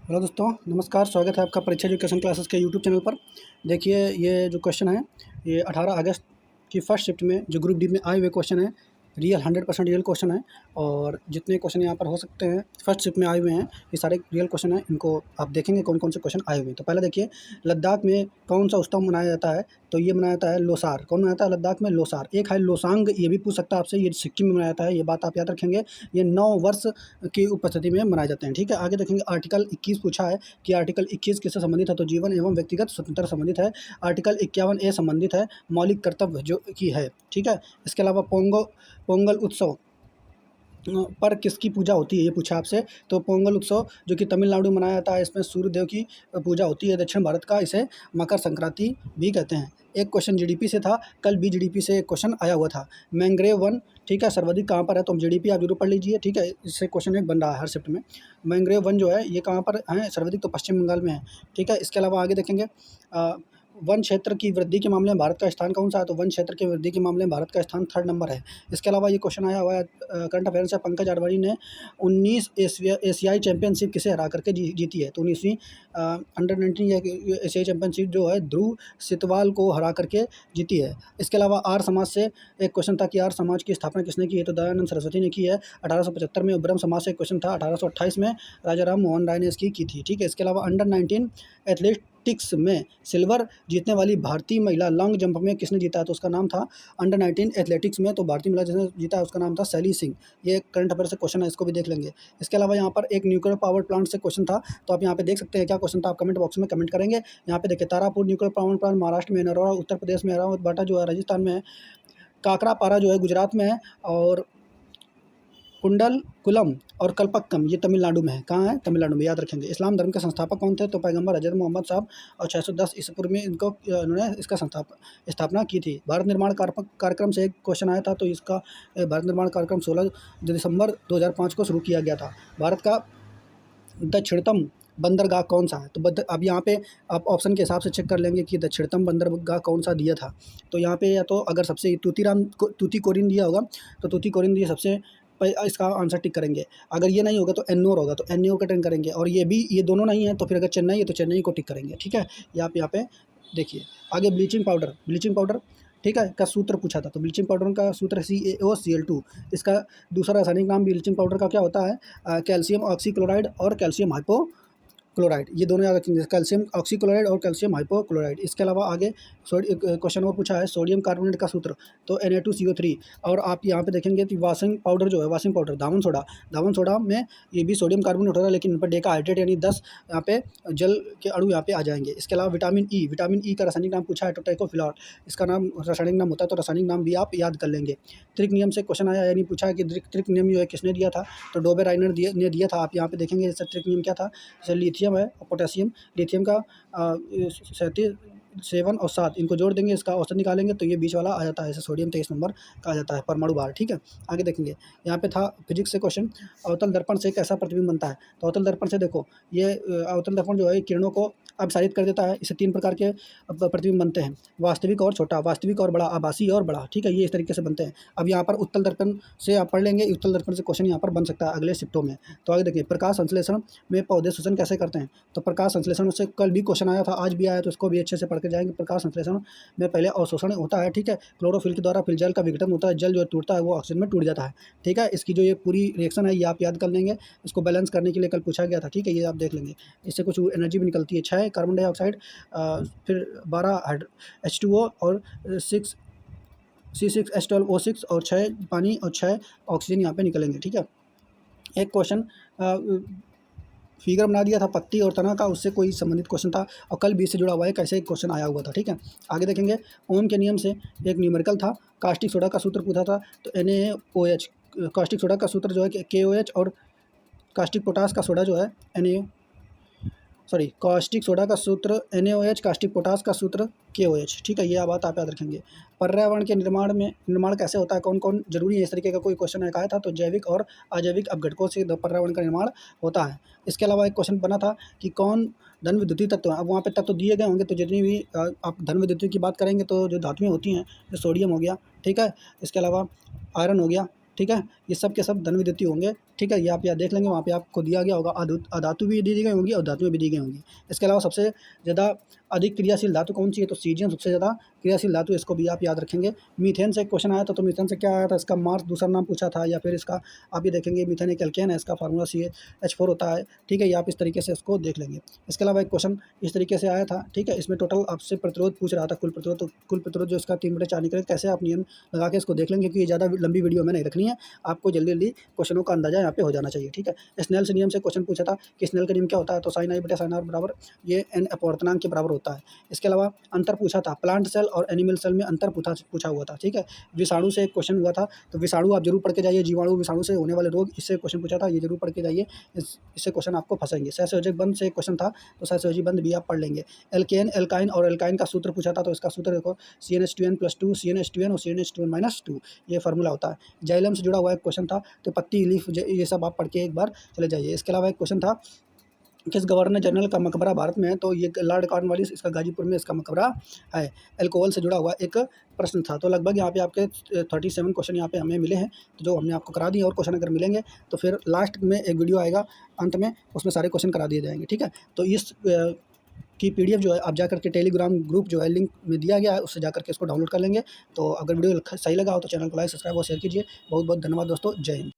Hello दोस्तों, नमस्कार। स्वागत है आपका परीक्षा एजुकेशन क्लासेस के यूट्यूब चैनल पर। देखिए, ये जो क्वेश्चन है, ये 18 अगस्त की फर्स्ट शिफ्ट में जो ग्रुप डी में आए हुए क्वेश्चन है, रियल 100% रियल क्वेश्चन है। और जितने क्वेश्चन यहाँ पर हो सकते हैं फर्स्ट शिफ्ट में आए हुए हैं, ये सारे रियल क्वेश्चन हैं। इनको आप देखेंगे कौन कौन से क्वेश्चन आए हुए हैं। तो पहले देखिए, लद्दाख में कौन सा उत्सव मनाया जाता है? तो ये मनाया जाता है लोसार। कौन मनाता है लद्दाख में? लोसार। एक है लोसांग, ये भी पूछ सकता है आपसे, ये सिक्किम में मनाया जाता है। ये बात आप याद रखेंगे। ये 9 वर्ष की उपस्थिति में मनाए जाते हैं। ठीक है, आगे देखेंगे। आर्टिकल 21 पूछा है कि आर्टिकल 21 किससे संबंधित है? तो जीवन एवं व्यक्तिगत स्वतंत्रता संबंधित है। आर्टिकल 51 ए संबंधित है मौलिक कर्तव्य जो की है। ठीक है, इसके अलावा पोंगल उत्सव पर किसकी पूजा होती है, ये पूछा आपसे। तो पोंगल उत्सव जो कि तमिलनाडु में मनाया जाता है, इसमें सूर्य देव की पूजा होती है। दक्षिण भारत का इसे मकर संक्रांति भी कहते हैं। एक क्वेश्चन जीडीपी से था, कल भी जीडीपी से एक क्वेश्चन आया हुआ था। मैंग्रोव वन, ठीक है, सर्वाधिक कहाँ पर है? तो जीडीपी आप जरूर पढ़ लीजिए। ठीक है, इससे क्वेश्चन एक बन रहा है हर शिफ्ट में। मैंग्रोव वन जो है ये कहाँ पर है सर्वाधिक? तो पश्चिम बंगाल में है। ठीक है, इसके अलावा आगे देखेंगे, वन क्षेत्र की वृद्धि के मामले में भारत का स्थान कौन सा है? तो वन क्षेत्र की वृद्धि के मामले में भारत का स्थान 3rd नंबर है। इसके अलावा ये क्वेश्चन आया हुआ है करंट अफेयर से। पंकज अडवाणी ने 19 एशियाई चैंपियनशिप किसे हरा करके जीती है? तो 19वीं अंडर 19 एशियाई चैंपियनशिप जो है ध्रुव सितवाल को हरा करके जीती है। इसके अलावा आर्य समाज से एक क्वेश्चन था कि आर्य समाज की स्थापना किसने की है? तो दयानंद सरस्वती ने की है। 1875 में। ब्रह्म समाज से एक क्वेश्चन था, 1828 में राजा राम मोहन राय ने इसकी की थी। ठीक है, इसके अलावा अंडर 19 एथलेटिक्स में सिल्वर जीतने वाली भारतीय महिला लॉन्ग जंप में किसने जीता है? तो उसका नाम था अंडर 19 एथलेटिक्स में, तो भारतीय महिला जिसने जीता है उसका नाम था शैली सिंह। ये करंट अफेयर से क्वेश्चन है, इसको भी देख लेंगे। इसके अलावा यहाँ पर एक न्यूक्लियर पावर प्लांट से क्वेश्चन था, तो आप यहाँ पे देख सकते हैं क्या क्वेश्चन था। आप कमेंट बॉक्स में कमेंट करेंगे। यहाँ पे देखिए, Tarapur nuclear power plant Maharashtra में है, नरोरा उत्तर प्रदेश में है, रावतबाटा जो है राजस्थान में है, काकरापारा जो है गुजरात में है, और कुंडलकुलम और कल्पक्कम ये तमिलनाडु में है। कहाँ है? तमिलनाडु में, याद रखेंगे। इस्लाम धर्म के संस्थापक कौन थे? तो पैगंबर हज़रत मोहम्मद साहब, और 610 ईसा पूर्व में इन्होंने इसका स्थापना की थी। भारत निर्माण कार्यक्रम से एक क्वेश्चन आया था, तो इसका भारत निर्माण कार्यक्रम 16 दिसंबर 2005 को शुरू किया गया था। भारत का दक्षिणतम बंदरगाह कौन सा है? तो अब यहाँ पे आप ऑप्शन के हिसाब से चेक कर लेंगे कि दक्षिणतम बंदरगाह कौन सा दिया था। तो यहाँ पे या तो अगर सबसे तूतीकोरिन दिया होगा, तो तूतीकोरिन दिया सबसे इसका आंसर टिक करेंगे। अगर ये नहीं होगा तो एन्नोर होगा, तो एन्नोर का टिक करेंगे। और ये दोनों नहीं है तो फिर अगर चेन्नई है तो चेन्नई को टिक करेंगे। ठीक है, ये आप यहाँ पे देखिए। आगे ब्लीचिंग पाउडर, ठीक है, का सूत्र पूछा था। तो ब्लीचिंग पाउडर का सूत्र CaOCl2। इसका दूसरा रासायनिक नाम ब्लीचिंग पाउडर का क्या होता है? कैल्शियम ऑक्सीक्लोराइड और कैल्शियम हाइपोक्लोराइड, ये दोनों याद रखेंगे, कैल्शियम ऑक्सीक्लोराइड और कैल्शियम हाइपोक्लोराइड। इसके अलावा आगे क्वेश्चन और पूछा है सोडियम कार्बोनेट का सूत्र, तो Na2CO3। और आप यहाँ पे देखेंगे कि वाशिंग पाउडर जो है, वाशिंग पाउडर धावन सोडा में ये भी सोडियम कार्बोनेट होता है, लेकिन इन पर डेकाहाइड्रेट यानी 10 यहाँ पे जल के अणु यहाँ पे आ जाएंगे। इसके अलावा विटामिन ई का रासायनिक नाम पूछा है, तो टेकोफिलॉल इसका नाम रासायनिक नाम होता है, तो रासायनिक नाम भी आप याद कर लेंगे। त्रिक नियम से क्वेश्चन आया, यानी पूछा है कि त्रिक नियम जो है किसने दिया था? तो डोबे राइनर ने दिया था। आप यहाँ पे देखेंगे इसका त्रिक नियम क्या था। जैसे लिथियम है और पोटेशियम, लिथियम का 7 और 7 इनको जोड़ देंगे, इसका औसत निकालेंगे तो ये बीच वाला आ जाता है। जैसे सोडियम 23 नंबर का आ जाता है परमाणु भार। ठीक है, आगे देखेंगे। यहाँ पे था फिजिक्स से क्वेश्चन, अवतल दर्पण से कैसा प्रतिबिंब बनता है? तो अवतल दर्पण से देखो, ये अवतल दर्पण जो है किरणों को अपसारित कर देता है। इससे 3 प्रकार के प्रतिबिंब बनते हैं, वास्तविक और छोटा, वास्तविक और बड़ा, आभासी और बड़ा। ठीक है, ये इस तरीके से बनते हैं। अब यहाँ पर उत्तल दर्पण से आप पढ़ लेंगे, उत्तल दर्पण से क्वेश्चन यहाँ पर बन सकता है अगले शिफ्टों में। तो आगे देखिए, प्रकाश संश्लेषण में पौधे श्वसन कैसे करते हैं? तो प्रकाश संश्लेषण से कल भी क्वेश्चन आया था, आज भी आया, तो इसको भी अच्छे से पढ़ के जाएंगे। प्रकाश संश्लेषण में पहले अवशोषण होता है। ठीक है, क्लोरोफिल के द्वारा फिर जल का विघटन होता है, जल जो टूटता है वो ऑक्सीजन में टूट जाता है। ठीक है, इसकी जो ये पूरी रिएक्शन है ये आप याद कर लेंगे। इसको बैलेंस करने के लिए कल पूछा गया था। ठीक है, ये आप देख लेंगे। इससे कुछ एनर्जी भी निकलती है। 6 कार्बन डाइऑक्साइड, फिर 12 H2O और 6 C6H12O6 और 6 पानी और 6 ऑक्सीजन यहाँ पे निकलेंगे। ठीक है, एक क्वेश्चन फिगर बना दिया था पत्ती और तना का, उससे कोई संबंधित क्वेश्चन था, और कल भी इससे जुड़ा हुआ है कैसे एक क्वेश्चन आया हुआ था। ठीक है, आगे देखेंगे। ओम के नियम से एक न्यूमेरिकल था। कास्टिक सोडा का सूत्र पूछा था, तो NaOH। कास्टिक सोडा का सूत्र जो है KOH, और कास्टिक पोटास का सोडा जो है कास्टिक सोडा का सूत्र NaOH, कास्टिक पोटास का सूत्र KOH। ठीक है, ये बात आप याद रखेंगे। पर्यावरण के निर्माण कैसे होता है? कौन कौन जरूरी है? इस तरीके का कोई क्वेश्चन आया था, तो जैविक और अजैविक अपघटकों से पर्यावरण का निर्माण होता है। इसके अलावा एक क्वेश्चन बना था कि कौन धन विद्युतीय तत्व है? अब वहाँ पे तत्व दिए गए होंगे, तो जितनी भी आप धन विद्युतीय की बात करेंगे तो जो धातुएं होती हैं, जो सोडियम हो गया, ठीक है, इसके अलावा आयरन हो गया, ठीक है, ये सब के सब धन विद्युतीय होंगे। ठीक है, ये आप यहाँ देख लेंगे, वहाँ पे आपको दिया गया होगा अधातु भी दी गई होंगी और धातुएँ भी दी गई होंगी। इसके अलावा सबसे ज़्यादा अधिक क्रियाशील धातु कौन सी है, तो सीजियम सबसे ज़्यादा क्रियाशील धातु, इसको भी आप याद रखेंगे। मीथेन से एक क्वेश्चन आया था, तो मीथेन से क्या आया था, इसका मार्स दूसरा नाम पूछा था, या फिर इसका आप ये देखेंगे मीथेन एक एल्केन है, इसका फार्मूला CH4 होता है। ठीक है, ये आप इस तरीके से इसको देख लेंगे। इसके अलावा एक क्वेश्चन इस तरीके से आया था, ठीक है, इसमें टोटल आपसे प्रतिरोध पूछ रहा था, कुल प्रतिरोध, तो कुल प्रतिरोध जो इसका 3/4 निकले, कैसे आप नियम लगा के इसको देख लेंगे, क्योंकि ये ज़्यादा लंबी वीडियो हमें नहीं रखनी है, आपको जल्दी जल्दी क्वेश्चनों का अंदाजा यहाँ पे हो जाना चाहिए। ठीक है, स्नेल से नियम से क्वेश्चन पूछा था कि स्नेल का नियम क्या होता है, तो साइन आई बटे साइन आर बराबर ये n अपवर्तनांक के बराबर होता है। इसके अलावा अंतर पूछा था, प्लांट सेल और एनिमल सेल में अंतर पूछा हुआ था। ठीक है, विषाणु से एक क्वेश्चन हुआ था, तो विषाणु आप जरूर पढ़ के जाइए, जीवाणु विषाणु से होने वाले रोग, इससे क्वेश्चन पूछा था, ये जरूर पढ़ के जाइए, इससे क्वेश्चन आपको फंसेंगे। सहसंयोजक बंध से एक क्वेश्चन था, तो सहसंयोजी बंध भी आप पढ़ लेंगे। एल्केन, एल्काइन और एल्काइन का सूत्र पूछा था, तो इसका सूत्र देखो CnH2n+2 CnH2n और CnH2n-2, ये फार्मूला होता है। जाइलम से जुड़ा हुआ एक क्वेश्चन था, तो पत्ती, लीफ, ये सब आप पढ़ के एक बार चले जाइए। इसके अलावा एक क्वेश्चन था, किस गवर्नर जनरल का मकबरा भारत में है, तो ये लॉर्ड कॉर्नवालिस, इसका गाजीपुर में इसका मकबरा है। अल्कोहल से जुड़ा हुआ एक प्रश्न था। तो लगभग यहाँ पे आपके 37 क्वेश्चन यहाँ पे हमें मिले हैं, तो जो हमने आपको करा दिए, और क्वेश्चन अगर मिलेंगे तो फिर लास्ट में एक वीडियो आएगा अंत में, उसमें सारे क्वेश्चन करा दिए जाएंगे। ठीक है, तो इस की PDF जो है आप जाकर के टेलीग्राम ग्रुप जो है लिंक में दिया गया है, उससे जाकर के इसको डाउनलोड कर लेंगे। तो अगर वीडियो सही लगा हो तो चैनल को लाइक, सब्सक्राइब और शेयर कीजिए। बहुत बहुत धन्यवाद दोस्तों, जय हिंद।